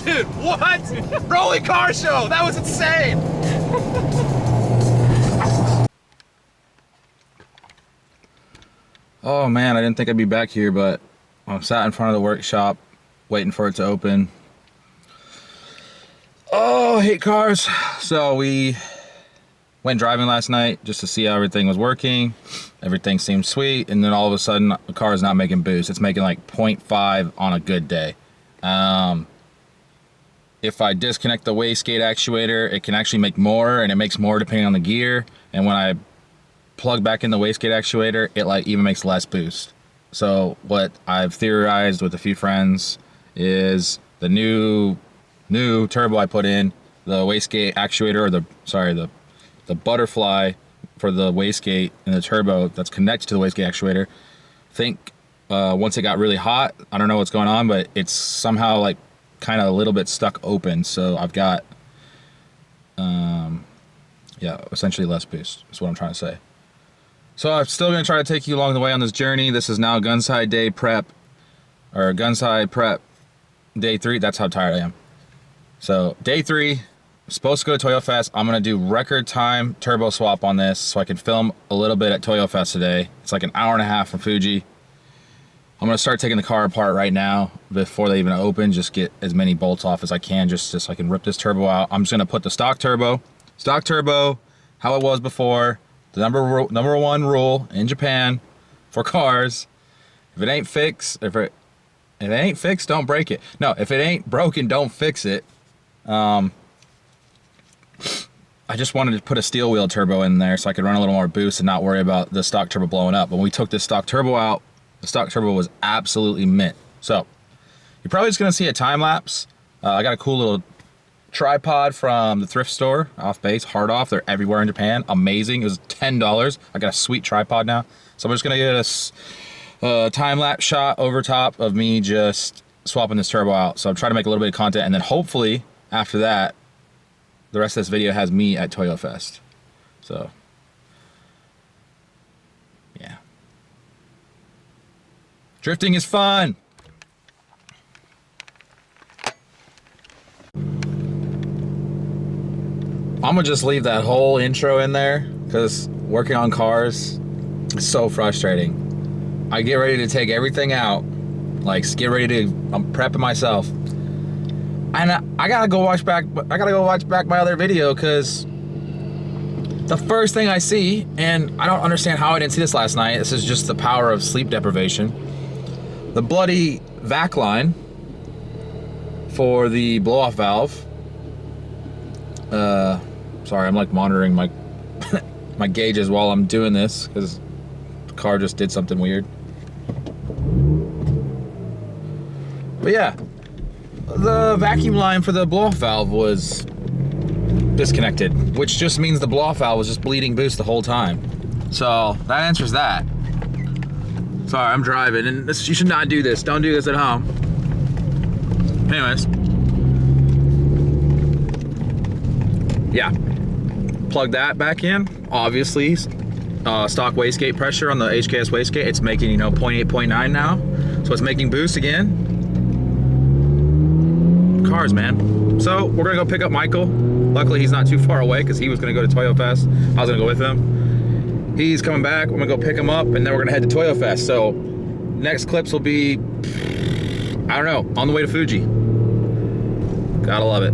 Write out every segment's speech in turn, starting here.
Dude, what? Rolling car show! That was insane! Oh man, I didn't think I'd be back here, but I'm sat in front of the workshop waiting for it to open. Oh, I hate cars. So we went driving last night just to see how everything was working. Everything seemed sweet, and then all of a sudden the car is not making boost. It's making like 0.5 on a good day. If I disconnect the wastegate actuator, it can actually make more, and it makes more depending on the gear. And when I plug back in the wastegate actuator, it like even makes less boost. So what I've theorized with a few friends is the new turbo I put in, the wastegate actuator, or the butterfly for the wastegate and the turbo that's connected to the wastegate actuator. I think once it got really hot, I don't know what's going on, but it's somehow like kind of a little bit stuck open. So I've got yeah, essentially less boost is what I'm trying to say. So I'm still going to try to take you along the way on this journey. This is now Gunside Day Prep, or Gunside Prep Day 3. That's how tired I am. So Day 3, I'm supposed to go to Toyofest. I'm going to do record time turbo swap on this so I can film a little bit at Toyofest today. It's like an hour and a half from Fuji. I'm going to start taking the car apart right now before they even open. Just get as many bolts off as I can just so I can rip this turbo out. I'm just going to put the stock turbo, how it was before. The number one rule in Japan for cars: if it ain't fixed, don't break it. No, if it ain't broken, don't fix it. I just wanted to put a steel wheel turbo in there so I could run a little more boost and not worry about the stock turbo blowing up. When we took this stock turbo out, the stock turbo was absolutely mint. So you're probably just gonna see a time lapse. I got a cool little tripod from the thrift store, Off Base, hard off. They're everywhere in Japan. Amazing. It was $10. I got a sweet tripod now. So I'm just gonna get a time-lapse shot over top of me just swapping this turbo out. So I'm trying to make a little bit of content, and then hopefully after that, the rest of this video has me at Toyofest. So yeah. Drifting is fun. I'm gonna just leave that whole intro in there because working on cars is so frustrating. I get ready to take everything out, like I'm prepping myself, and I gotta go watch back my other video because the first thing I see, and I don't understand how I didn't see this last night. This is just the power of sleep deprivation. The bloody vac line for the blow-off valve. Sorry, I'm like monitoring my my gauges while I'm doing this because the car just did something weird. But yeah, the vacuum line for the blow-off valve was disconnected, which just means the blow-off valve was just bleeding boost the whole time. So that answers that. Sorry, I'm driving, and you should not do this. Don't do this at home. Anyways. Yeah, plug that back in. Obviously, stock wastegate pressure on the HKS wastegate. It's making, 0.8, 0.9 now. So it's making boost again. Cars, man. So we're gonna go pick up Michael. Luckily, he's not too far away because he was gonna go to Toyofest. I was gonna go with him. He's coming back. We're gonna go pick him up, and then we're gonna head to Toyofest. So next clips will be, I don't know, on the way to Fuji. Gotta love it.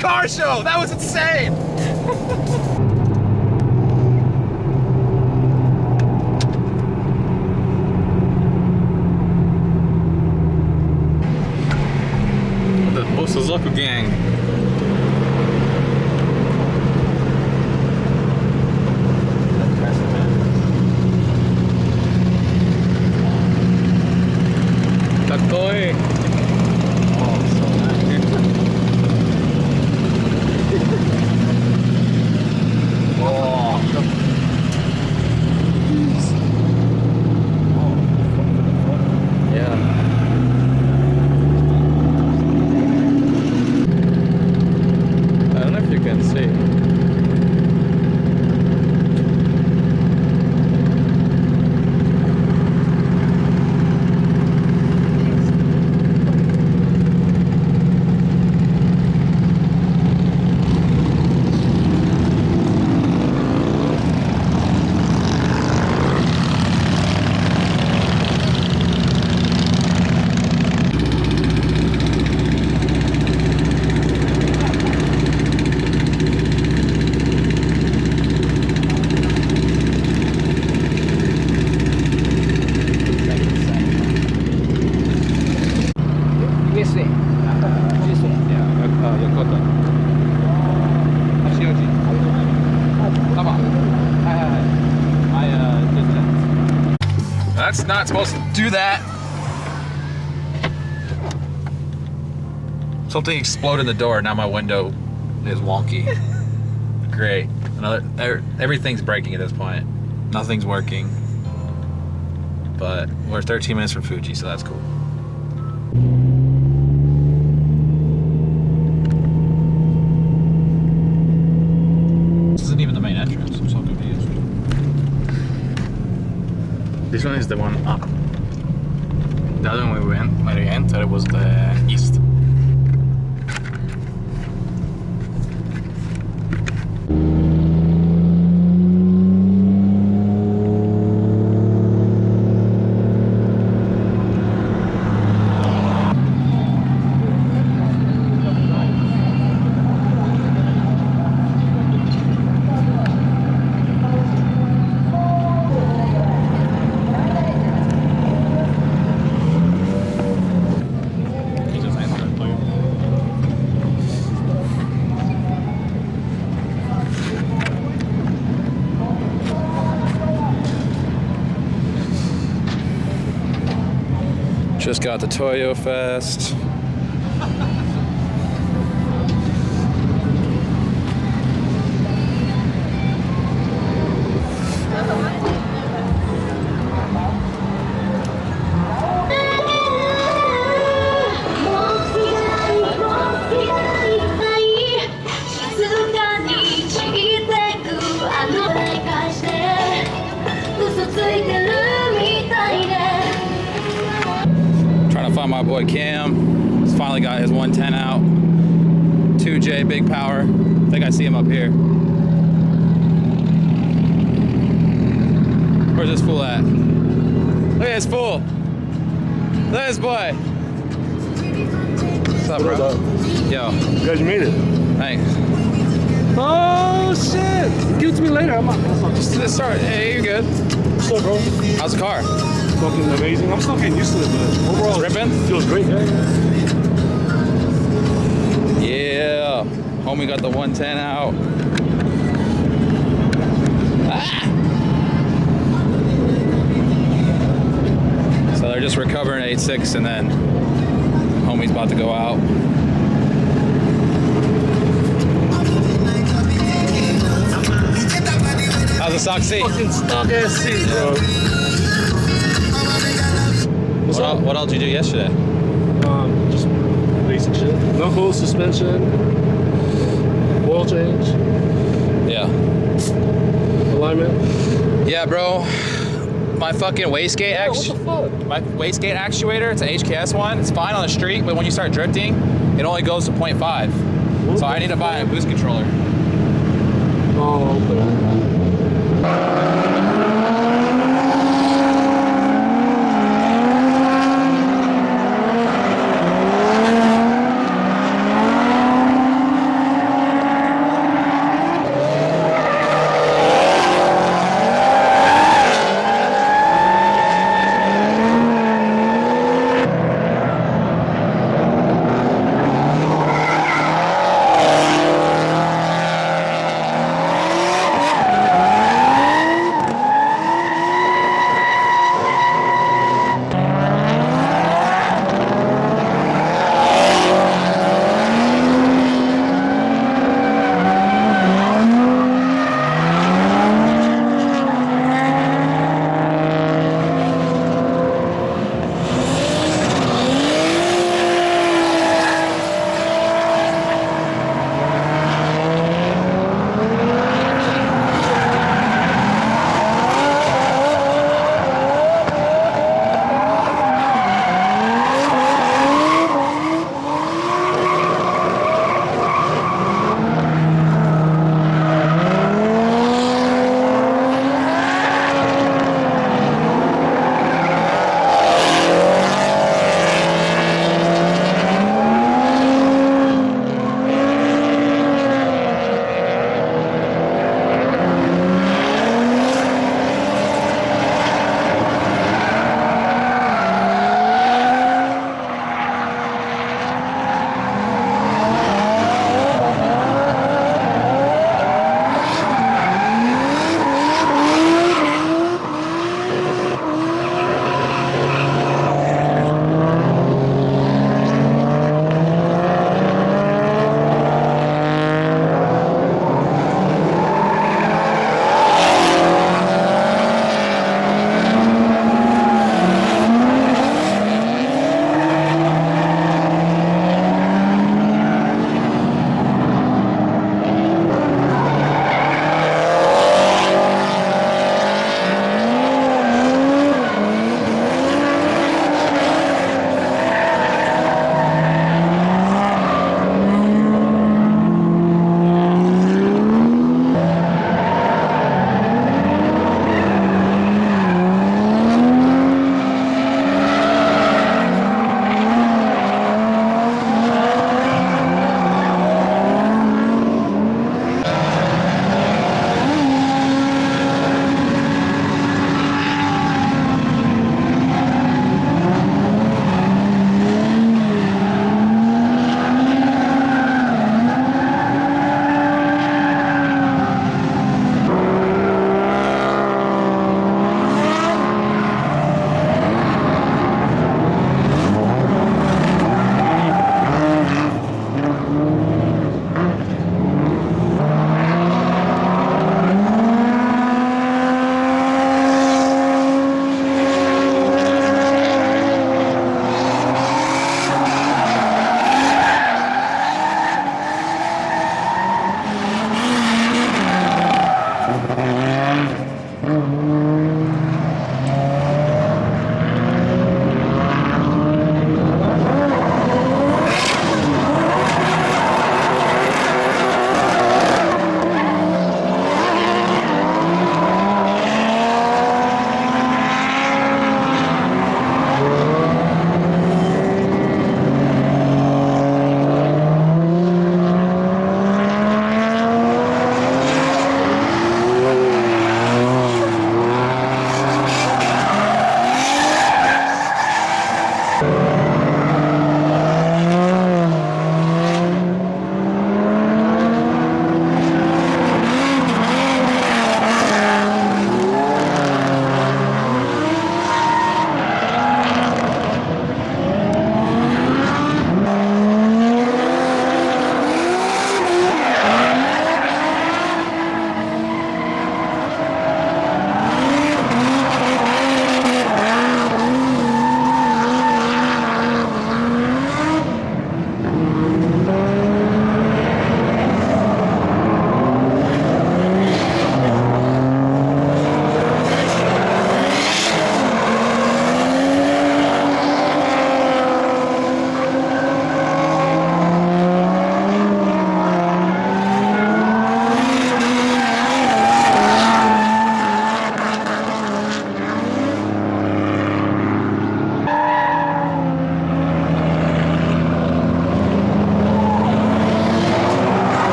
car show. That was insane. The Suzuki gang. Takoy. Oh, so nice. Oh. Yeah. I don't know if you can see. That's not supposed to do that. Something exploded in the door. Now my window is wonky. Great. Everything's breaking at this point. Nothing's working. But we're 13 minutes from Fuji, so that's cool. This isn't even the main entrance. I'm so confused. This one is the one up. The other one when we entered was the east. Just got the Toyofest. Find my boy Cam. He's finally got his 110 out. 2J big power. I think I see him up here. Where's this fool at? Look at this fool. Look at this boy. What's up, bro? Yo. You guys made it. Thanks. Oh shit! Give it to me later. I'm not. Just start. Hey, you're good. What's up, bro? How's the car? Fucking amazing. I'm still getting used to it, but overall, it's ripping? Feels great. Yeah. Homie got the 110 out. Ah! So they're just recovering 8.6 and then homie's about to go out. How's the stock seat? Fucking stock ass seat, bro. What else did you do yesterday? Just basic shit. Knuckles, suspension, oil change. Yeah. Alignment. Yeah, bro. My fucking wastegate What the fuck? my wastegate actuator, it's an HKS one. It's fine on the street, but when you start drifting, it only goes to 0.5. So I need to buy a boost controller. Oh, okay.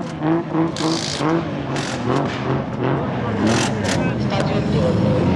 スタジオって